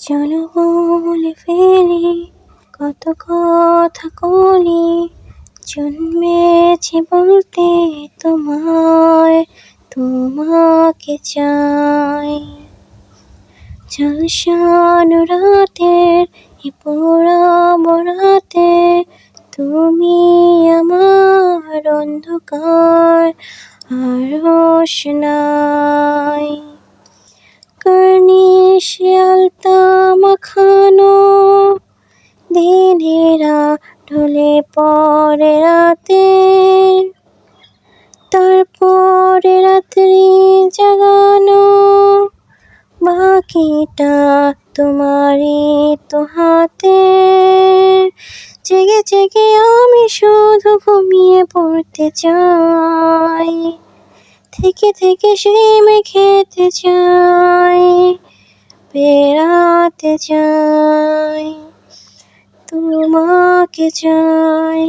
চলো বলে ফেলি কত কথা কলি, জন্মেছি বলতে তোমায়, তোমাকে চাই। ঝলসানো রাতের এই পোড়াবো রাতে, তুমি আমার অন্ধকার আর রোশনাই। কার্নিশে আলতা মাখানো দিনেরা ঢলে পড়ে রাতে, তারপরে রাত্রি জাগানো বাকিটা তোমারই তো হাতে। জেগে জেগে আমি শুধু ঘুমিয়ে পড়তে চাই, থেকে থেকে সেই মেঘেতে চাই, বেড়াতে চাই, তোমাকে চাই।